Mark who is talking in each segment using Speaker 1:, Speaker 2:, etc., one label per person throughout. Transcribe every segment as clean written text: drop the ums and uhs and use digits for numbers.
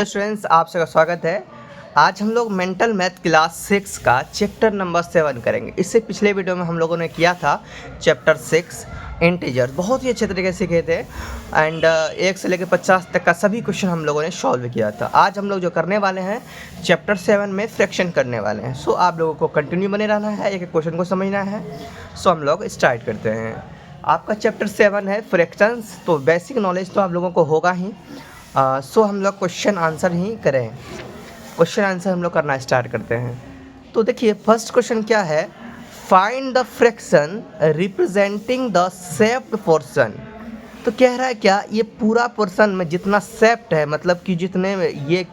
Speaker 1: Hello students, आप सबका स्वागत है। आज हम लोग मेंटल मैथ क्लास 6 का चैप्टर नंबर 7 करेंगे। इससे पिछले वीडियो में हम लोगों ने किया था चैप्टर 6 इंटीजर्स, बहुत ही अच्छे तरीके से किए थे एंड 1 से लेकर 50 तक का सभी क्वेश्चन हम लोगों ने सॉल्व किया था। आज हम लोग जो करने वाले हैं चैप्टर 7 में फ्रैक्शन करने वाले हैं। सो आप लोगों को कंटिन्यू बने रहना है, एक एक क्वेश्चन को समझना है। सो हम लोग स्टार्ट करते हैं। आपका चैप्टर 7 है फ्रैक्शंस, तो बेसिक नॉलेज तो आप लोगों को होगा ही। सो हम लोग क्वेश्चन आंसर ही करें। क्वेश्चन आंसर हम लोग करना स्टार्ट करते हैं। तो देखिए फर्स्ट क्वेश्चन क्या है, find the fraction representing the shaped portion. तो कह रहा है क्या, ये पूरा पोर्शन में जितना शेप्ड है, मतलब कि जितने में ये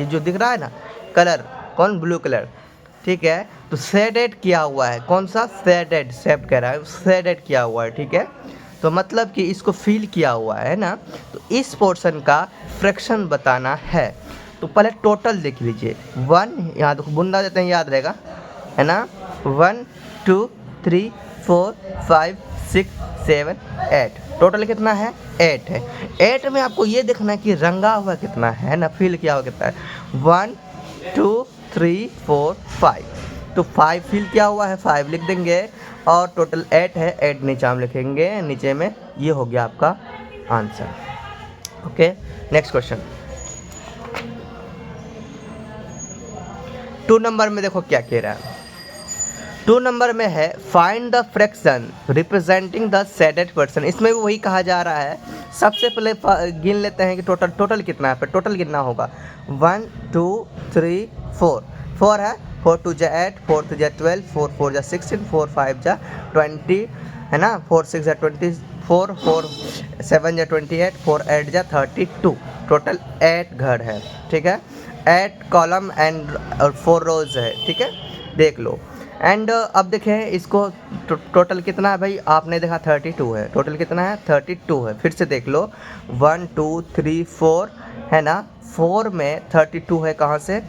Speaker 1: जो दिख रहा है ना कलर, कौन, ब्लू कलर, ठीक है, तो शेडेड किया हुआ है। कौन सा शेडेड, शेप्ड कह रहा है, शेडेड किया हुआ है, ठीक है, तो मतलब कि इसको फिल किया हुआ है ना। तो इस पोर्शन का फ्रैक्शन बताना है। तो पहले टोटल देख लीजिए, 1, यहाँ देखो बुंदा देते हैं, याद रहेगा, है ना। 1 2 3 4 5 6 7 8, टोटल कितना है, 8 है। 8 में आपको ये देखना है कि रंगा हुआ कितना है ना, फिल किया हुआ कितना है। 1 2 3 4 5, तो 5 फिल किया हुआ है, 5 लिख देंगे। और टोटल 8 है, 8 नीचे हम लिखेंगे, नीचे में ये हो गया आपका answer. Okay, next question. 2 number में देखो क्या कह रहा है। 2 नंबर में है find the fraction representing the shaded person. इसमें भी वही कहा जा रहा है। सबसे पहले गिन लेते हैं कि टोटल कितना है, फिर टोटल कितना होगा। 1 2 3 4, 4 है, 4 2 जा 8, 4 3 जा 12, 4 4 जा 16, 4 5 जा 20, है ना, 4 6 जा 24, 4 7 जा 28, 4 8 जा 32। टोटल 8 घर है, ठीक है, 8 कॉलम एंड 4 रोज है, ठीक है, देख लो। एंड अब देखें इसको, टोटल कितना है भाई, आपने देखा 32 है, टोटल कितना है 32 है। फिर से देख लो, 1 2 3 4 है ना, 4 में 32 है, कहाँ से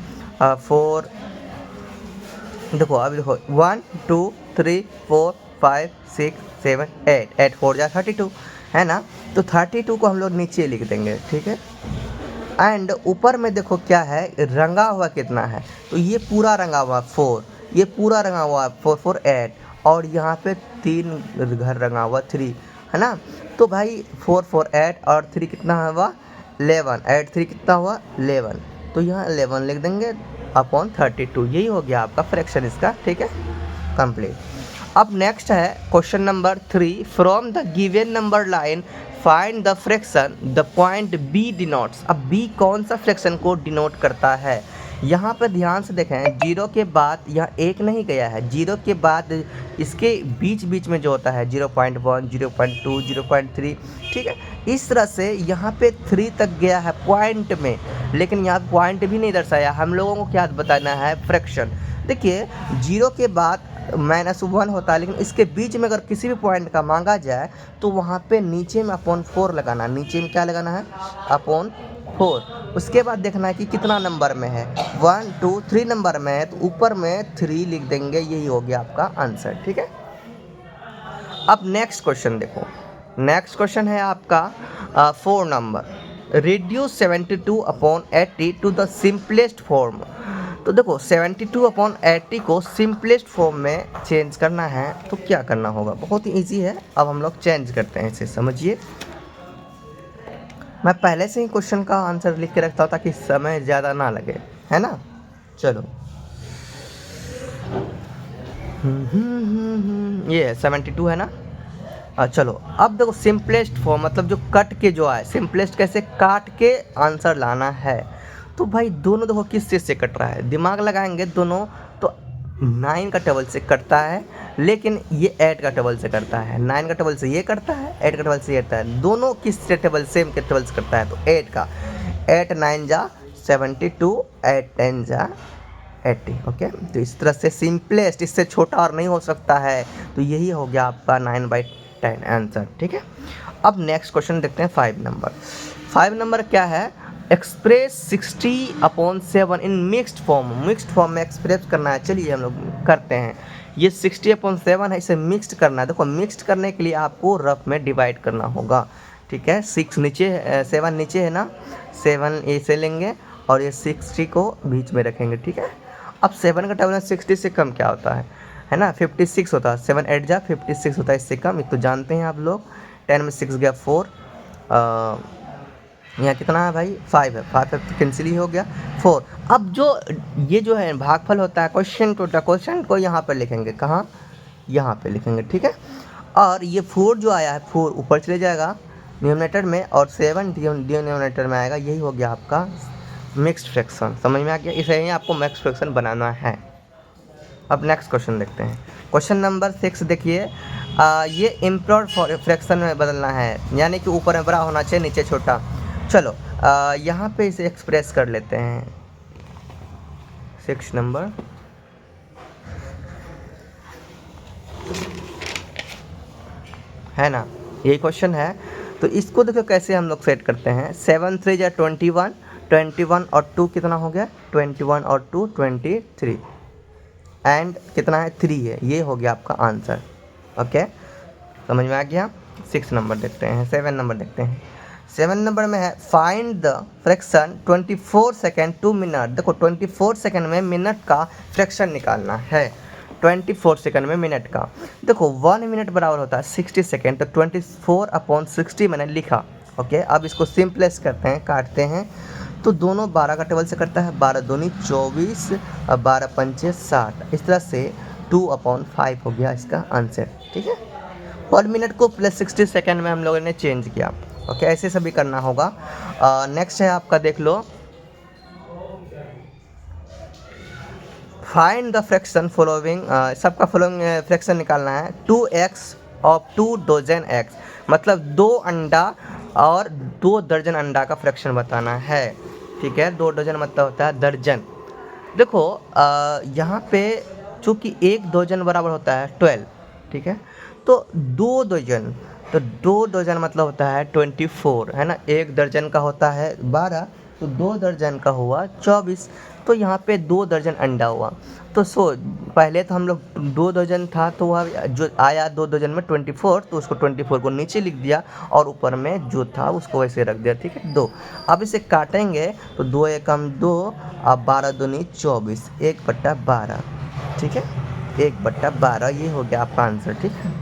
Speaker 1: 4, देखो अभी देखो 1 2 3 4 5 6 7 8, 8 4 जा 32, है ना। तो 32 को हम लोग नीचे लिख देंगे, ठीक है। एंड ऊपर में देखो क्या है, रंगा हुआ कितना है, तो ये पूरा रंगा हुआ 4, ये पूरा रंगा हुआ 4 4 8, और यहाँ पे 3 घर रंगा हुआ 3, है ना। तो भाई 4 4 8 और 3 कितना हुआ 11, 8 3 कितना हुआ 11, तो यहाँ 11 लिख देंगे अपॉन 32। यही हो गया आपका फ्रैक्शन इसका, ठीक है, कंप्लीट। अब नेक्स्ट है question number 3, from the given number line find the fraction the point B denotes. अब बी कौन सा फ्रैक्शन को डिनोट करता है, यहाँ पर ध्यान से देखें, 0 के बाद यहाँ 1 नहीं गया है, 0 के बाद इसके बीच में जो होता है 0.1 0.2 0.3, ठीक है, इस तरह से यहाँ पे 3 तक गया है पॉइंट में, लेकिन यहाँ पॉइंट भी नहीं दर्शाया। हम लोगों को क्या बताना है, फ्रैक्शन। देखिए 0 के बाद -1 होता है, लेकिन इसके बीच में अगर किसी भी पॉइंट का मांगा जाए तो वहाँ पे नीचे में अपॉन 4 लगाना, नीचे में क्या लगाना है, अपॉन 4। उसके बाद देखना है कि कितना नंबर में है, 1 2 3 नंबर में है, तो ऊपर में 3 लिख देंगे, यही हो गया आपका आंसर, ठीक है। अब नेक्स्ट क्वेश्चन देखो, नेक्स्ट क्वेश्चन है आपका 4 number, reduce 72 upon 80 to the simplest form. तो देखो 72 अपॉन 80 को सिंपलेस्ट फॉर्म में चेंज करना है, तो क्या करना होगा, बहुत ही ईजी है। अब हम लोग चेंज करते हैं इसे, समझिए। मैं पहले से ही क्वेश्चन का आंसर लिख के रखता हूँ ताकि समय ज़्यादा ना लगे, है ना। चलो ये 72 है ना। चलो अब देखो सिंपलेस्ट फॉर्म, मतलब जो कट के जो आए, सिंपलेस्ट कैसे, काट के आंसर लाना है। तो भाई दोनों देखो किस चीज़ से कट रहा है, दिमाग लगाएंगे दोनों, तो 9 का टेबल से कटता है, लेकिन ये 8 का टेबल से करता है। 9 का टेबल से ये करता है, 8 का टेबल से ये करता है, दोनों किस से टेबल, सेम के टेबल से करता है, तो 8 का। 8 9 जा 72, 8 10 जा 80, ओके। तो इस तरह से सिंपलेस्ट, इससे छोटा और नहीं हो सकता है, तो यही हो गया आपका 9/10 आंसर, ठीक है। अब नेक्स्ट क्वेश्चन देखते हैं 5 नंबर। 5 नंबर क्या है, express 60/7 in mixed form. Mixed form में एक्सप्रेस करना है, चलिए हम लोग करते हैं। ये 60/7 है, इसे मिक्स्ड करना है। देखो मिक्स्ड करने के लिए आपको रफ में डिवाइड करना होगा, ठीक है। 6 नीचे 7 नीचे है ना, 7 ऐसे लेंगे और ये 60 को बीच में रखेंगे, ठीक है। अब 7 का टेबल 60 से कम क्या होता है ना, 56 होता है। 7 8 जा 56 होता है, इससे कम ये तो जानते हैं आप लोग। 10 में 6 गया 4, यहाँ कितना है भाई 5 है, 5 तो कैंसिल ही हो गया 4। अब जो ये जो है भागफल होता है क्वेश्चन को यहाँ पर लिखेंगे, कहाँ, यहाँ पे लिखेंगे, ठीक है। और ये 4 जो आया है 4 ऊपर चले जाएगा डिनोमिनेटर में और 7 डिनोमिनेटर में आएगा, यही हो गया आपका मिक्स्ड फ्रैक्शन। समझ में आ गया, इसे ही आपको मिक्स्ड फ्रैक्शन बनाना है। अब नेक्स्ट क्वेश्चन देखते हैं, क्वेश्चन नंबर 6 देखिए। ये इम्प्रोपर फ्रैक्शन में बदलना है, यानी कि ऊपर में बड़ा होना चाहिए नीचे छोटा। चलो यहाँ पे इसे एक्सप्रेस कर लेते हैं। 6 नंबर है ना, यही क्वेश्चन है। तो इसको देखो कैसे हम लोग सेट करते हैं। 7 3 या 21, 21 और 2 कितना हो गया 21 और 2 23 एंड कितना है 3 है, ये हो गया आपका आंसर। ओके, समझ में आ गया। 6 नंबर देखते हैं, 7 नंबर देखते हैं। 7 नंबर में है find the fraction 24 second 2 minute. देखो 24 सेकेंड में मिनट का फ्रैक्शन निकालना है। 24 सेकेंड में मिनट का, देखो 1 मिनट बराबर होता है 60 सेकेंड, तो 24/60 मैंने लिखा। ओके, अब इसको सिंपलेस करते हैं, काटते हैं, तो दोनों 12 का टेबल से करता है, 12 दूनी 24 और 12 पंचे 60। इस तरह से 2/5 हो गया इसका आंसर, ठीक है। 1 मिनट को प्लस 60 सेकेंड में हम लोगों ने चेंज किया। ओके, ऐसे सभी करना होगा। नेक्स्ट है आपका, देख लो, फाइंड द फ्रैक्शन फॉलोइंग। सबका फॉलोइंग फ्रैक्शन निकालना है। 2x ऑफ 2 डजन x, मतलब 2 अंडा और 2 दर्जन अंडा का फ्रैक्शन बताना है, ठीक है। 2 डजन मतलब होता है दर्जन। देखो यहाँ पे चूँकि 1 डजन बराबर होता है 12, ठीक है, तो 2 डजन, तो 2 डजन मतलब होता है 24, है ना। 1 दर्जन का होता है 12, तो 2 दर्जन का हुआ 24, तो यहाँ पे 2 दर्जन अंडा हुआ। तो पहले तो हम लोग 2 दर्जन था, तो वह जो आया 2 दर्जन में 24, तो उसको 24 को नीचे लिख दिया और ऊपर में जो था उसको वैसे रख दिया, ठीक है 2। अब इसे काटेंगे तो 2 एकम 2, अब 12 दूनी 24, 1/12, ठीक है, 1/12, ये हो गया आपका आंसर, ठीक है।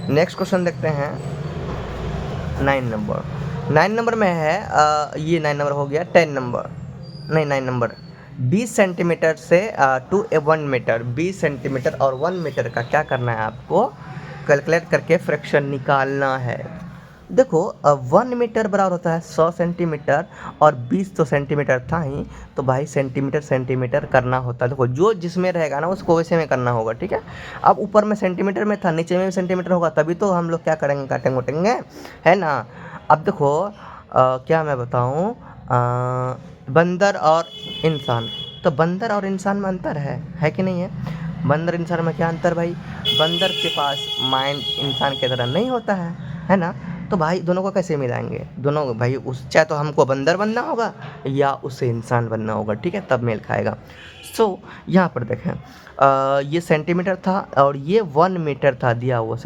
Speaker 1: नेक्स्ट क्वेश्चन देखते हैं 9 नंबर। 9 नंबर में है ये 9 नंबर हो गया। 10 नंबर नहीं, 9 नंबर 20 सेंटीमीटर से टू 1 मीटर, 20 सेंटीमीटर और 1 मीटर का क्या करना है आपको, कैलकुलेट करके फ्रैक्शन निकालना है। देखो 1 मीटर बराबर होता है 100 सेंटीमीटर और 20 तो सेंटीमीटर था ही, तो भाई सेंटीमीटर करना होता है। देखो जो जिसमें रहेगा ना उसको वैसे में करना होगा, ठीक है। अब ऊपर में सेंटीमीटर में था, नीचे में भी सेंटीमीटर होगा, तभी तो हम लोग क्या करेंगे, काटेंगे उटेंगे, है ना। अब देखो क्या मैं बताऊँ, बंदर और इंसान, तो बंदर और इंसान में अंतर है कि नहीं है। बंदर इंसान में क्या अंतर भाई, बंदर के पास माइंड इंसान की तरह नहीं होता है ना। तो भाई दोनों को कैसे मिलाएंगे, दोनों भाई उस चाहे तो हमको बंदर बनना होगा या उसे इंसान बनना होगा, ठीक है, तब मेल खाएगा। सो यहाँ पर देखें ये सेंटीमीटर था और ये 1 मीटर था दिया हुआ,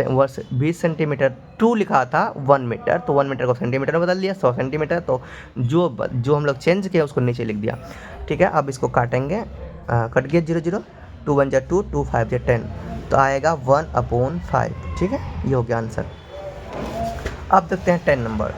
Speaker 1: 20 सेंटीमीटर 2 लिखा था 1 मीटर, तो 1 मीटर को सेंटीमीटर में बदल दिया, 100 सेंटीमीटर, तो जो हम लोग चेंज किया उसको नीचे लिख दिया, ठीक है। अब इसको काटेंगे, कट गया 0 0, 2 1 जा 2, 2 5 जा 10, तो आएगा 1/5, ठीक है, ये हो गया आंसर। अब देखते हैं 10 नंबर।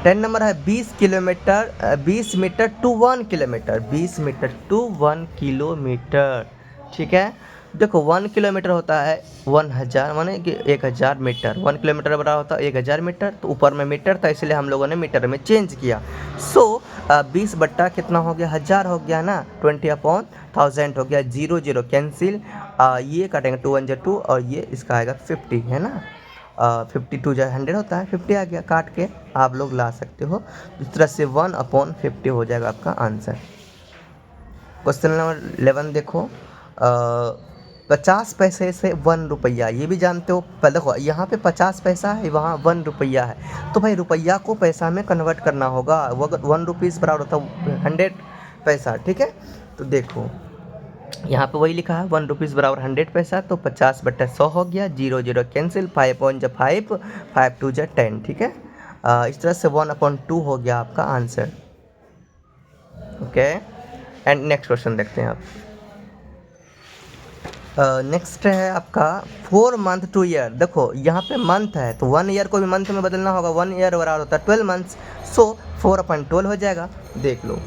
Speaker 1: 10 नंबर है 20 metre to 1 kilometre, 20 metre to 1 kilometre, ठीक है। देखो 1 किलोमीटर होता है 1000, माने कि 1000 मीटर, 1 किलोमीटर बड़ा होता है 1000 मीटर, तो ऊपर में मीटर था इसलिए हम लोगों ने मीटर में चेंज किया। 20 बट्टा कितना हो गया, 1000 हो गया ना, 20/1000 हो गया, 0 0 कैंसिल, ये काटेंगे 2 1 जा 2 और ये इसका आएगा 50, है ना। 52 जो 100 होता है, 50 आ गया, काट के आप लोग ला सकते हो। इस तरह से 1/50 हो जाएगा आपका आंसर। क्वेश्चन नंबर 11 देखो, 50 पैसे से 1 रुपया, ये भी जानते हो। पर देखो यहाँ पे 50 पैसा है, वहाँ 1 रुपया है, तो भाई रुपया को पैसा में कन्वर्ट करना होगा। 1 रुपीज़ बराबर होता है 100 पैसा, ठीक है। तो देखो यहाँ पे वही लिखा है 1 रुपीज़ बराबर 100 पैसा, तो 50/100 हो गया, 0 0 कैंसिल, 5 1 जा 5, 5 2 जा 10, ठीक है। इस तरह से 1/2 हो गया आपका answer. Okay, and next question देखते हैं आप। नेक्स्ट है आपका 4 मंथ टू ईयर। देखो यहाँ पे मंथ है तो 1 ईयर को भी मंथ में बदलना होगा, 1 ईयर बराबर होता है 12 मंथ्स, सो 4/12 हो जाएगा। देख लो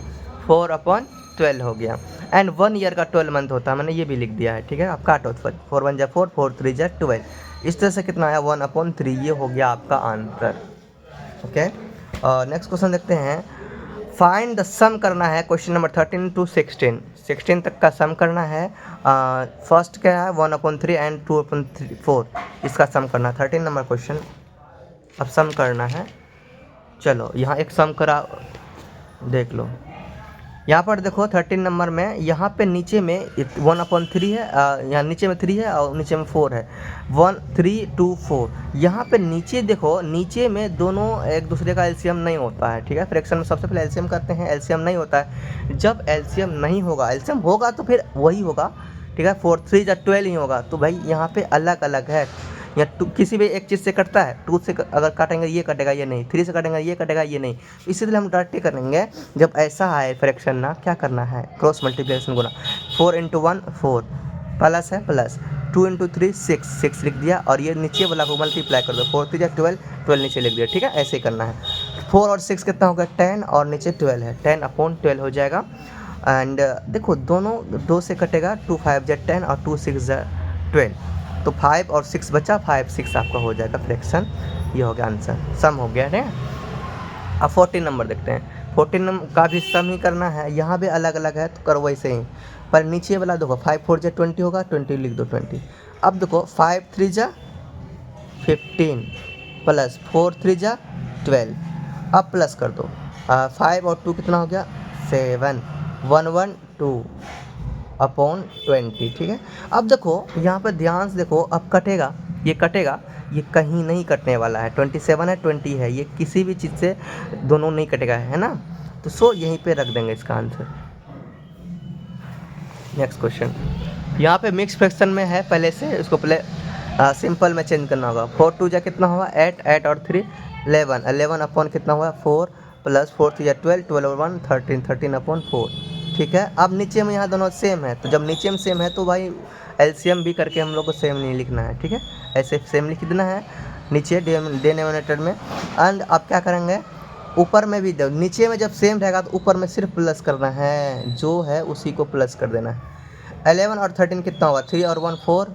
Speaker 1: 4/12 हो गया, एंड 1 ईयर का 12 मंथ होता है, मैंने ये भी लिख दिया है, ठीक है। आप काटो, 4 1 जा 4, 4 3 जा 12, इस तरह से कितना आया 1/3, ये हो गया आपका आंसर। ओके, नेक्स्ट क्वेश्चन देखते हैं। फाइंड द सम करना है, क्वेश्चन नंबर 13 to 16 तक का सम करना है। फर्स्ट क्या है 1/3 एंड 2/4, इसका सम करना है। 13 नंबर क्वेश्चन अब सम करना है। चलो यहाँ एक सम करा, देख लो यहाँ पर देखो 13 नंबर में, यहाँ पे नीचे में 1/3 है, यहाँ नीचे में 3 है और नीचे में 4 है, 1 3 2 4। यहाँ पे नीचे देखो, नीचे में दोनों एक दूसरे का एलसीएम नहीं होता है, ठीक है। फ्रैक्शन में सबसे पहले एलसीएम करते हैं, एलसीएम नहीं होता है। जब एलसीएम नहीं होगा, एलसीएम होगा तो फिर वही होगा, ठीक है। 4 3 जा 12 ही होगा, तो भाई यहाँ पे अलग अलग है। या किसी भी एक चीज़ से कटता है, 2 से अगर काटेंगे ये कटेगा, ये नहीं, 3 से काटेंगे ये कटेगा, ये नहीं। इसीलिए हम डायरेक्ट करेंगे, जब ऐसा आए फ्रैक्शन ना, क्या करना है, क्रॉस मल्टीप्लिकेशन गुना। 4 × 1 4, प्लस है प्लस, 2 × 3 6, 6 लिख दिया, और ये नीचे वाला को मल्टीप्लाई कर दो, 4 3 जा 12, 12 नीचे लिख दिया, ठीक है। ऐसे ही करना है। 4 और 6 कितना होगा 10, और नीचे 12 है, 10/12 हो जाएगा। एंड देखो दोनों 2 से कटेगा, 2 5 जा 10 और 2 6 जा 12, तो 5 और 6 बचा, 5 6 आपका हो जाएगा फ्रैक्शन। ये हो गया आंसर, सम हो गया है। अब 14 नंबर देखते हैं। 14 नंबर का भी सम ही करना है, यहाँ भी अलग अलग है तो करो वैसे ही, पर नीचे वाला देखो 5 4 जा 20 होगा, 20 लिख दो 20। अब देखो 5 3 जा 15 प्लस 4 3 जा 12, अब प्लस कर दो, 5 और 2 कितना हो गया 7, 1/20, ठीक है। अब देखो यहाँ पर ध्यान से देखो, अब कटेगा, ये कटेगा, ये कहीं नहीं कटने वाला है, 27 है 20 है, ये किसी भी चीज़ से दोनों नहीं कटेगा, है ना। तो सो यहीं पे रख देंगे इसका आंसर। नेक्स्ट क्वेश्चन, यहाँ पे मिक्स फ्रैक्शन में है, पहले से इसको पहले सिंपल में चेंज करना होगा। 4 2 जा कितना होगा 8, 8 और 3 11, 11 कितना हुआ 4, प्लस 4 3 जा 12, 12 और 1 13, 13/4, ठीक है। अब नीचे में यहाँ दोनों सेम है, तो जब नीचे में सेम है तो भाई एलसीएम भी करके हम लोग को सेम नहीं लिखना है, ठीक है। ऐसे सेम लिख देना है नीचे डिनोमिनेटर में। एंड अब क्या करेंगे, ऊपर में भी दो, नीचे में जब सेम रहेगा तो ऊपर में सिर्फ प्लस करना है, जो है उसी को प्लस कर देना है। 11 और 13 कितना होगा 3 और 1 4,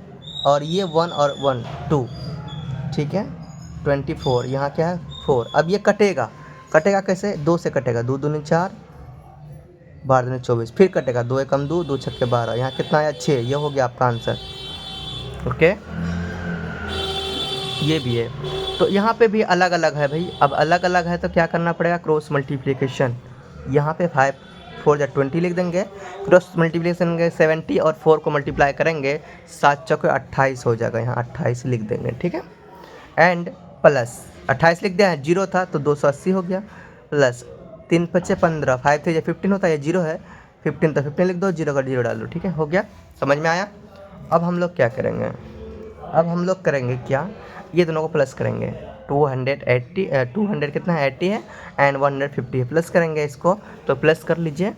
Speaker 1: और ये 1 और 1 2, ठीक है। 24, यहाँ क्या है 4। अब ये कटेगा, कटेगा कैसे, 2 से कटेगा, 2 दूनी 4, 12 दूनी 24, फिर कटेगा, 2 एकम 2, 2 छक्के 12, यहाँ कितना आया 6, ये हो गया आपका आंसर। ओके, ये भी है, तो यहाँ पे भी अलग अलग है भाई। अब अलग अलग है तो क्या करना पड़ेगा, क्रॉस मल्टीप्लिकेशन। यहाँ पे 5 4 जा 20 लिख देंगे, क्रॉस मल्टीप्लिकेशन के 70 और 4 को मल्टीप्लाई करेंगे, 7 चौके 28 हो जाएगा, यहाँ 28 लिख देंगे, ठीक है। एंड प्लस 28 लिख दिया है, 0 था तो 280 हो गया, प्लस 3 5 15, 5 3 जा 15 होता है, ये 0 है, 15 तो 15 लिख दो, 0 का 0 डाल दो, ठीक है, हो गया, समझ में आया। अब हम लोग क्या करेंगे, अब हम लोग करेंगे क्या, ये दोनों को प्लस करेंगे। 280 200 कितना है 80 है, एंड 150 है, प्लस करेंगे इसको, तो प्लस कर लीजिए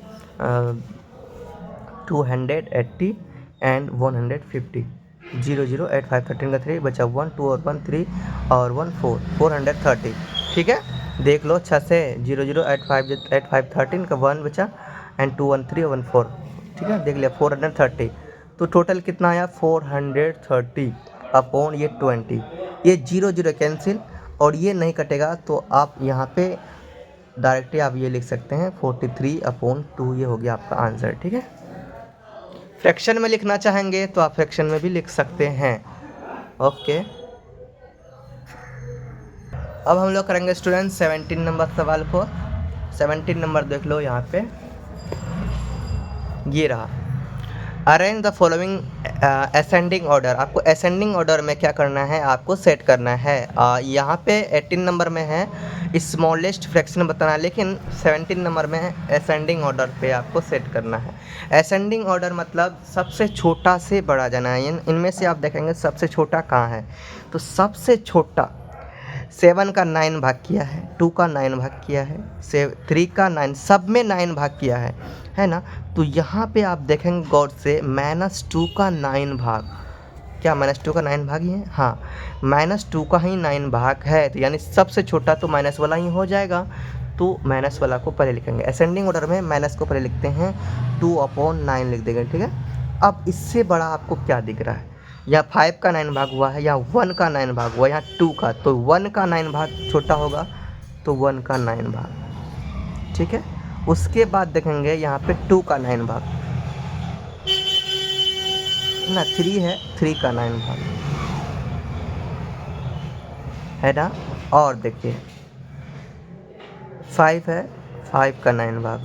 Speaker 1: 280 एंड 150, 0 0 8 5 13 का 3 बचा 1 2 और 1 3 और 1 4, 430, ठीक है। देख लो अच्छा से, 0 0 8 5 13 का 1 बचा, एंड 2 1 3 1 4, ठीक है, देख लिया 430। तो टोटल कितना आया 430 अपॉन ये 20, ये 0 0 कैंसिल, और ये नहीं कटेगा, तो आप यहाँ पे डायरेक्टली आप ये लिख सकते हैं 43/2, ये हो गया आपका आंसर, ठीक है। फ्रैक्शन में लिखना चाहेंगे तो आप फ्रैक्शन में भी लिख सकते हैं। ओके, अब हम लोग करेंगे स्टूडेंट 17 नंबर सवाल को। 17 नंबर देख लो, यहाँ पे ये रहा, arrange the following ascending order. आपको असेंडिंग ऑर्डर में क्या करना है, आपको सेट करना है। यहाँ पे 18 नंबर में है स्मॉलेस्ट फ्रैक्शन बताना है, लेकिन 17 नंबर में है असेंडिंग ऑर्डर पे आपको सेट करना है। असेंडिंग ऑर्डर मतलब सबसे छोटा से बड़ा जाना है। इनमें से आप देखेंगे सबसे छोटा कहाँ है, तो सबसे छोटा 7 का 9 भाग किया है, 2 का 9 भाग किया है, 3 का 9, सब में 9 भाग किया है ना। तो यहाँ पे आप देखेंगे गौर से -2 का 9 भाग, क्या -2 का 9 भाग ही है? हाँ, -2 का ही 9 भाग है, तो यानी सबसे छोटा तो माइनस वाला ही हो जाएगा। तो माइनस वाला को पहले लिखेंगे, असेंडिंग ऑर्डर में माइनस को पहले लिखते हैं, 2/9 लिख देंगे, ठीक है। अब इससे बड़ा आपको क्या दिख रहा है? यहाँ 5 का 9 भाग हुआ है, यहाँ 1 का 9 भाग हुआ है, यहाँ 2 का, तो 1 का 9 भाग छोटा होगा, तो 1 का 9 भाग, ठीक है। उसके बाद देखेंगे यहाँ पे 2 का 9 भाग ना, 3 है, 3 का 9 भाग है ना। और देखिए 5 है, 5 का 9 भाग,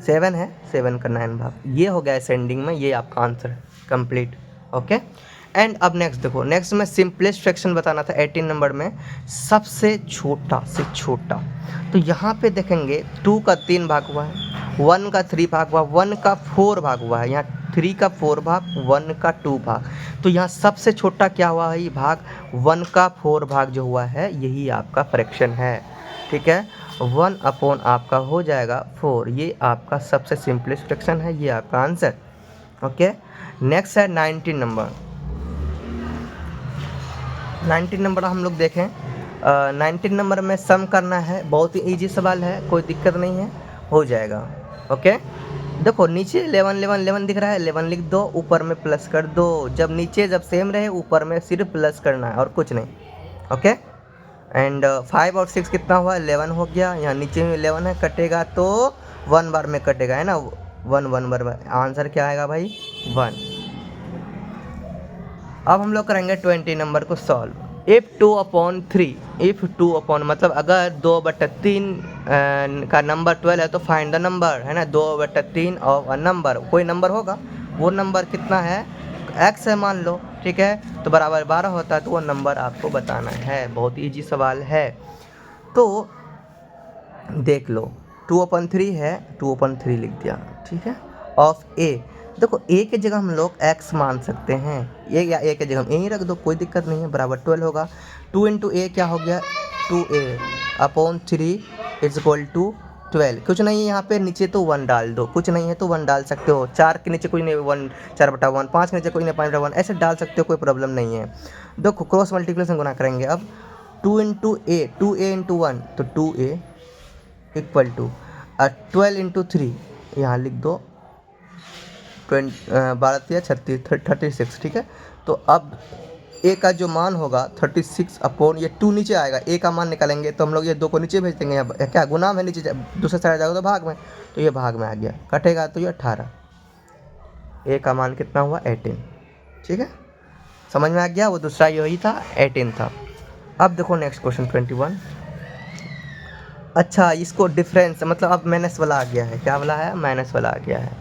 Speaker 1: 7 है, 7 का 9 भाग। ये हो गया असेंडिंग में, ये आपका आंसर है कंप्लीट। ओके, एंड अब नेक्स्ट देखो, नेक्स्ट में सिंपलेस्ट फ्रैक्शन बताना था 18 नंबर में, सबसे छोटा से छोटा। तो यहाँ पे देखेंगे 2 का 3 भाग हुआ है, 1 का 3 भाग हुआ, 1 का 4 भाग हुआ है, यहाँ 3 का 4 भाग, 1 का 2 भाग। तो यहाँ सबसे छोटा क्या हुआ है? ये भाग 1 का 4 भाग जो हुआ है, यही आपका फ्रैक्शन है, ठीक है। 1/, आपका हो जाएगा 4, ये आपका सबसे सिंपलेस्ट फ्रैक्शन है, ये आपका आंसर। ओके, नेक्स्ट है 19 नंबर। 19 नंबर हम लोग देखें, 19 नंबर में सम करना है, बहुत ही ईजी सवाल है, कोई दिक्कत नहीं है, हो जाएगा। ओके, देखो नीचे 11 11 11 दिख रहा है, 11 लिख दो, ऊपर में प्लस कर दो, जब नीचे जब सेम रहे ऊपर में सिर्फ प्लस करना है और कुछ नहीं। ओके, एंड 5 और 6 कितना हुआ? 11 हो गया, यहाँ नीचे में 11 है, कटेगा तो 1 बार में कटेगा, है ना, 1 बार, आंसर क्या आएगा भाई? 1। अब हम लोग करेंगे 20 नंबर को सॉल्व। इफ़ 2/3, इफ़ 2 मतलब अगर 2/3 का नंबर 12 है तो फाइंड द नंबर, है ना। 2/3 ऑफ अ नंबर, कोई नंबर होगा, वो नंबर कितना है? x है मान लो, ठीक है, तो बराबर 12 होता है, तो वो नंबर आपको बताना है। बहुत ईजी सवाल है, तो देख लो 2/3 है, 2/3 लिख दिया, ठीक है। ऑफ a, देखो a के जगह हम लोग x मान सकते हैं, ये या a के जगह हम a ही रख दो, कोई दिक्कत नहीं है, बराबर 12 होगा। 2 × a क्या हो गया? 2a/3 = 12। कुछ नहीं है यहाँ पे, नीचे तो 1 डाल दो, कुछ नहीं है तो 1 डाल सकते हो, 4 के नीचे कुछ नहीं, 1 4/1, 5 के नीचे कुछ नहीं, 5/1, ऐसे डाल सकते हो, कोई प्रॉब्लम नहीं है। देखो क्रॉस मल्टीप्लिकेशन गुना करेंगे अब, 2 × a, 2a × 1, तो 2a = 12 × 3, यहाँ लिख दो 12 36 36, ठीक है। तो अब a का जो मान होगा 36/, ये 2 नीचे आएगा, a का मान निकालेंगे तो हम लोग ये 2 को नीचे भेज देंगे, यहाँ क्या गुना में नीचे दूसरे साइड जाएगा तो भाग में, तो ये भाग में आ गया, कटेगा तो ये 18, a का मान कितना हुआ? 18, ठीक है, समझ में आ गया। वो दूसरा यही था, 18 था। अब देखो नेक्स्ट क्वेश्चन 21। अच्छा, इसको डिफरेंस मतलब अब माइनस वाला आ गया है, क्या वाला है? माइनस वाला आ गया है,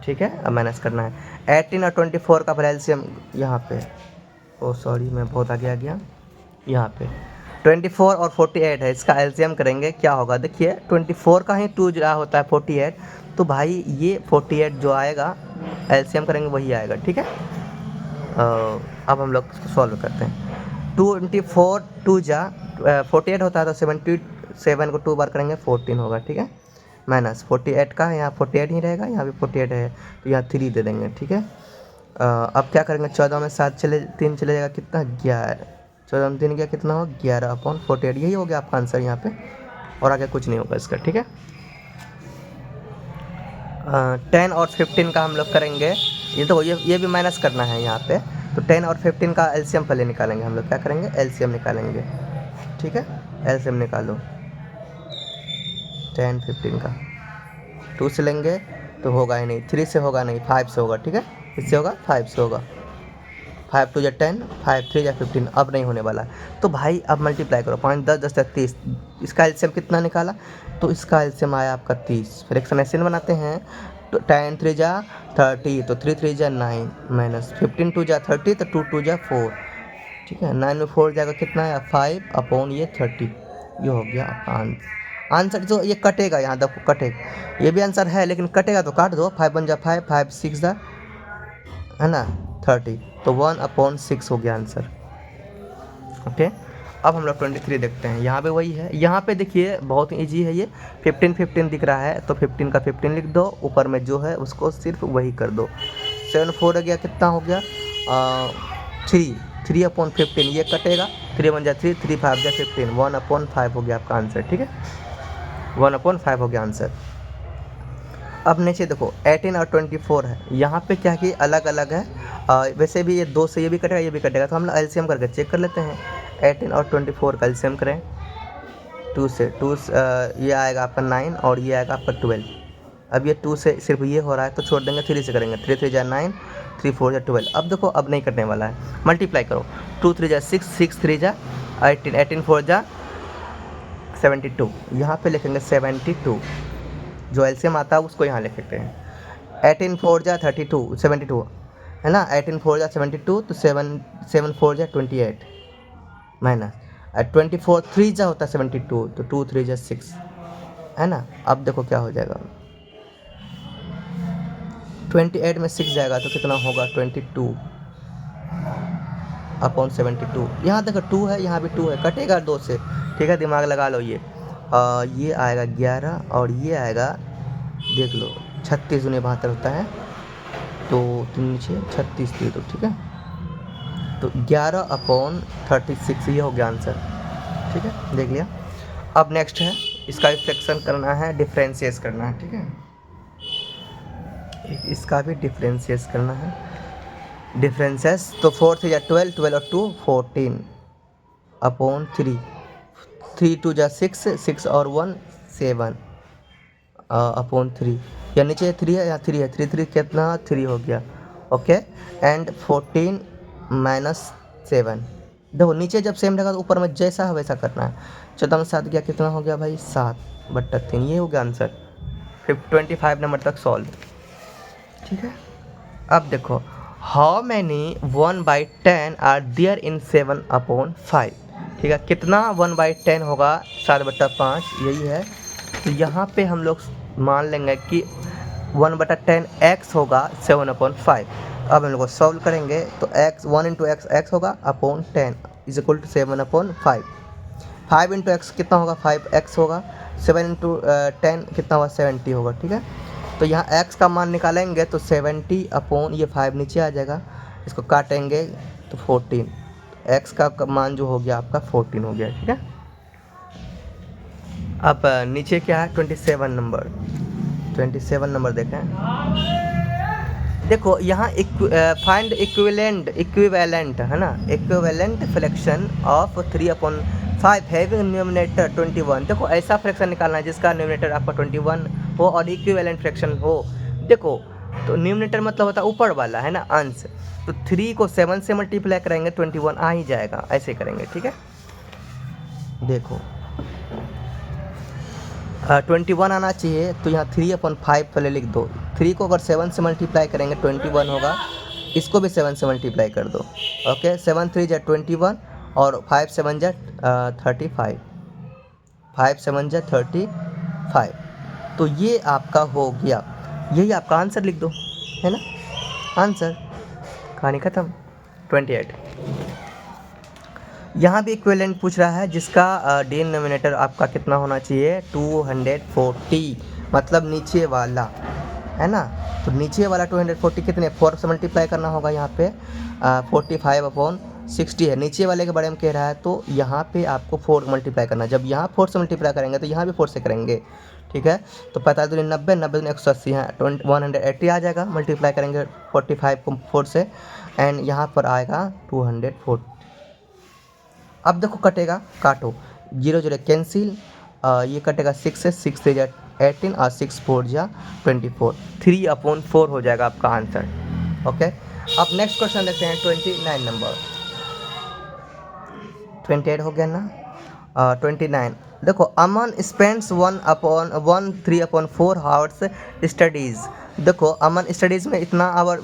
Speaker 1: ठीक है, अब माइनस करना है। 18 और 24 का एलसीएम यहाँ पे, ओ सॉरी मैं बहुत आगे आ गया, यहाँ पे 24 और 48 है, इसका एलसीएम करेंगे, क्या होगा? देखिए 24 का ही 2 जो होता है 48, तो भाई ये 48 जो आएगा एलसीएम करेंगे वही आएगा, ठीक है। अब हम लोग इसको सॉल्व करते हैं। 24 2 जा 48 होता है, तो 77 को 2 बार करेंगे 14 होगा, ठीक है, माइनस 48 का, यहाँ 48 ही रहेगा, यहाँ भी 48 है, तो यहाँ 3 दे देंगे, ठीक है। अब क्या करेंगे? 14 में 7 3 चले जाएगा, कितना? 11, 14 में 3 गया, कितना हो? 11/48, यही हो गया आपका आंसर यहाँ पे, और आगे कुछ नहीं होगा इसका, ठीक है। 10 और 15 का हम लोग करेंगे, ये तो ये भी माइनस करना है यहाँ पे, तो 10 और 15 का एलसीएम पहले निकालेंगे हम लोग, क्या करेंगे? एलसीएम निकालेंगे, ठीक है, एलसीएम निकालो। 10 15 का 2 से लेंगे तो होगा ही नहीं, 3 से होगा नहीं, 5 से होगा, ठीक है, इससे होगा 5 से होगा, 5 2 10, 5 3 15, अब नहीं होने वाला। तो भाई अब मल्टीप्लाई करो, 5 10 10 30, इसका एलसीएम कितना निकाला? तो इसका एलसीएम आया आपका 30। फ्रैक्शन ऐसे बनाते हैं, तो 10 3 जा 30, तो 3 3 जा 9, माइनस 15 2 जा 30, तो 2 2 जा 4, ठीक है, 9 में 4 जाएगा, कितना है? 5/30, ये हो गया आंसर। आंसर तो ये कटेगा, यहाँ देखो कटेगा, ये भी आंसर है लेकिन कटेगा तो काट दो, 5 1 जा 5, 5 6 जा, है ना, 30, तो 1/6 हो गया आंसर। ओके, अब हम लोग 23 देखते हैं, यहाँ पे वही है। यहाँ पे देखिए बहुत इजी है, ये 15 दिख रहा है तो 15 का 15 लिख दो, ऊपर में जो है उसको सिर्फ वही कर दो। 7 4 हो गया, कितना हो गया 3/15 ये कटेगा, 3 1 जा 3, 3 5 जा 15, 1/5 हो गया आपका आंसर। ठीक है, 1/5 हो गया आंसर। अब नीचे देखो 18 और 24 है, यहाँ पे क्या कि अलग अलग है। वैसे भी ये 2 से ये भी कटेगा ये भी कटेगा, तो हम लोग एलसीएम करके चेक कर लेते हैं। 18 और 24 का एलसीएम करें, 2 से ये आएगा आपका 9 और ये आएगा आपका 12। अब ये 2 से सिर्फ ये हो रहा है तो छोड़ देंगे, 3 से करेंगे, 3 3 जा 9, 3 4 जा 12। अब देखो अब नहीं कटने वाला है, मल्टीप्लाई करो, 2 3 जा 6, 6 3 जा 18, 18 4 जा 72, यहाँ पे लिखेंगे 72, जो एलसीएम आता है उसको यहाँ लिख सकते हैं। 18 4 जा 32, 72 है ना, 18 4 जा 72, तो 7 4 जा 28 माइनस 24 3 जा होता है 72, तो 2 3 जा 6 है ना। अब देखो क्या हो जाएगा, 28 में 6 जाएगा तो कितना होगा 22/72। यहाँ देखो 2 है, यहाँ भी 2 है, कटेगा 2 से। ठीक है, दिमाग लगा लो। ये आएगा 11 और ये आएगा देख लो 36 दूनी 72 होता है, तो 3 6 36 दे दो। ठीक है, तो 11/36 ये हो गया आंसर। ठीक है, देख लिया। अब नेक्स्ट है, इसका फ्रैक्शन करना है, डिफरेंशिएट करना है। ठीक है, इसका भी डिफरेंशिएट करना है, डिफरेंसेस। तो 4 3 जा 12, 12 और 2 14/3, 3 2 जा 6, 6 और 1 7/3। या नीचे 3 है, यहाँ 3 है, 3 3 कितना 3 हो गया। Okay, and 14 - 7। देखो नीचे जब सेम रहेगा तो ऊपर में जैसा है वैसा करना है। 14 में 7 गया, कितना हो गया भाई 7/3, ये हो गया आंसर। 25 नंबर तक सॉल्व। ठीक है, अब देखो how many 1/10 are there in 7/5। ठीक है, कितना 1/10 होगा 7/5, यही है। तो यहाँ पे हम लोग मान लेंगे कि 1/10 x होगा 7/5। अब हम लोग को सॉल्व करेंगे तो x 1 × x x होगा अपॉन 10 = 7/5। 5 × x कितना होगा 5x होगा, 7 × 10 कितना होगा 70 होगा। ठीक है, तो यहाँ x का मान निकालेंगे तो 70 अपॉन ये 5 नीचे आ जाएगा, इसको काटेंगे तो 14, x का मान जो हो गया आपका 14 हो गया। ठीक है, अब नीचे क्या है 27 नंबर, 27 नंबर देखें। देखो यहाँ फाइंड इक्विवेलेंट है ना, equivalent fraction of 3/5 having numerator 21। देखो ऐसा फ्रैक्शन निकालना है जिसका न्यूमरेटर आपका 21 हो और इक्विवेलेंट फ्रैक्शन हो। देखो तो न्यूमरेटर मतलब होता है ऊपर वाला है ना, अंश। तो 3 को 7 से मल्टीप्लाई करेंगे 21 आ ही जाएगा, ऐसे करेंगे। ठीक है, देखो 21 आना चाहिए, तो यहाँ 3/5 पहले लिख दो। 3 को अगर 7 से मल्टीप्लाई करेंगे 21 होगा, इसको भी 7 से मल्टीप्लाई कर दो। ओके, 7 3 जा 21 और 5 7 जा 35, 5 7 जा 35। तो ये आपका हो गया, यही आपका आंसर लिख दो, है ना, आंसर, कहानी ख़त्म। 28। यहाँ भी इक्विवेलेंट पूछ रहा है जिसका डिनोमिनेटर आपका कितना होना चाहिए 240, मतलब नीचे वाला है ना। तो नीचे वाला 240 कितने 4 से मल्टीप्लाई करना होगा, यहाँ पे 45/60 है, नीचे वाले के बारे में कह रहा है। तो यहाँ पे आपको 4 मल्टीप्लाई करना है, जब यहाँ 4 से मल्टीप्लाई करेंगे तो यहाँ भी 4 से करेंगे। ठीक है, तो 45 दूनी 90, 90 दूनी 180, यहाँ 180 आ जाएगा, मल्टीप्लाई करेंगे 45 को 4 से, एंड यहाँ पर आएगा 240। अब देखो कटेगा, काटो, 0 0 कैंसिल, ये कटेगा 6 से, 6 3 जा 18 और 6 4 जा 24, 3/4 हो जाएगा आपका आंसर। ओके, अब नेक्स्ट क्वेश्चन देखते हैं 29 नंबर। 28 हो गया ना, 29 देखो, अमन स्पेंड्स 3/4 आवर्स स्टडीज़। देखो अमन स्टडीज़ में इतना आवर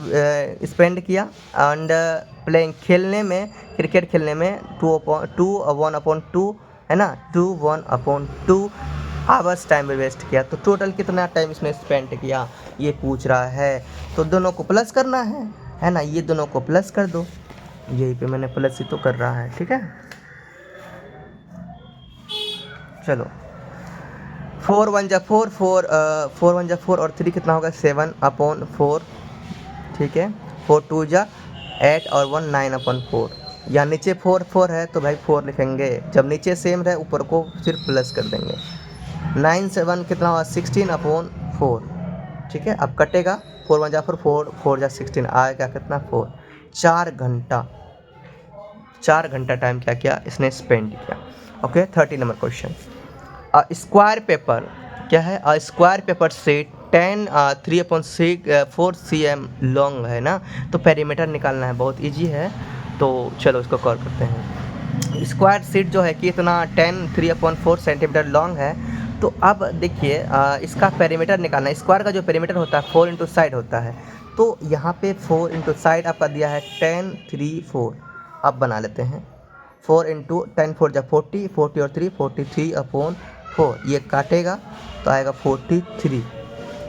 Speaker 1: स्पेंड किया, एंड प्लेइंग खेलने में, क्रिकेट खेलने में 1/2 है ना, 1/2 आवर्स टाइम वेस्ट किया। तो टोटल कितना टाइम इसने स्पेंड किया ये पूछ रहा है। तो दोनों को प्लस करना है ना, ये दोनों को प्लस कर दो, यही पे मैंने प्लस ही तो कर रहा है। ठीक है, चलो 4 1 जा 4 और 3 कितना होगा 7/4, ठीक है। 4 2 जा 8 और 1 9/4। यहाँ नीचे 4 4 है तो भाई 4 लिखेंगे, जब नीचे सेम रहे ऊपर को सिर्फ प्लस कर देंगे। 9 7 कितना होगा 16/4, ठीक है। अब कटेगा 4 1 जा 4 4 4 जा 16 आएगा कितना 4। 4 घंटा टाइम क्या किया इसने स्पेंड किया। Okay 30 number question. Square paper क्या है, square paper sheet 3/4 cm long है ना, तो पेरीमीटर निकालना है, बहुत इजी है। तो चलो इसको कॉल करते हैं। स्क्वायर शीट जो है कि इतना 3/4 सेंटीमीटर लॉन्ग है। तो अब देखिए इसका पेरीमीटर निकालना है। स्क्वायर का जो पेरीमीटर होता है 4 इंटू साइड होता है, तो यहाँ पे 4 इंटू साइड आपका दिया है 10 3 4। अब बना लेते हैं 4 इंटू 10 4 जा 40 40 और 3 43/4। ये काटेगा तो आएगा 43।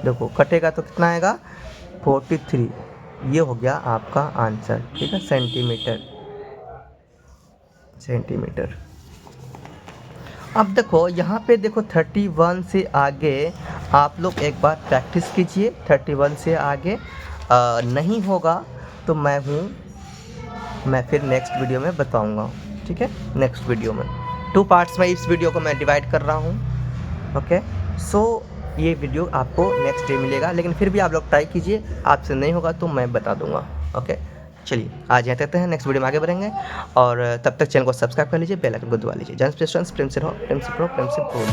Speaker 1: देखो कटेगा तो कितना आएगा 43। ये हो गया आपका आंसर, ठीक है। सेंटीमीटर। अब देखो यहाँ पे देखो 31 से आगे आप लोग एक बार प्रैक्टिस कीजिए। 31 से आगे नहीं होगा तो मैं फिर नेक्स्ट वीडियो में बताऊँगा, ठीक है। नेक्स्ट वीडियो में 2 पार्ट्स में इस वीडियो को मैं डिवाइड कर रहा हूँ। ओके सो ये वीडियो आपको नेक्स्ट डे मिलेगा, लेकिन फिर भी आप लोग ट्राई कीजिए, आपसे नहीं होगा तो मैं बता दूंगा। ओके चलिए आज यहाँ तक हैं, नेक्स्ट वीडियो में आगे बढ़ेंगे। और तब तक चैनल को सब्सक्राइब कर लीजिए, बेल आइकन को दबा लीजिए। जय श्री कृष्ण, प्रेम से रहो, प्रेम से बोलो।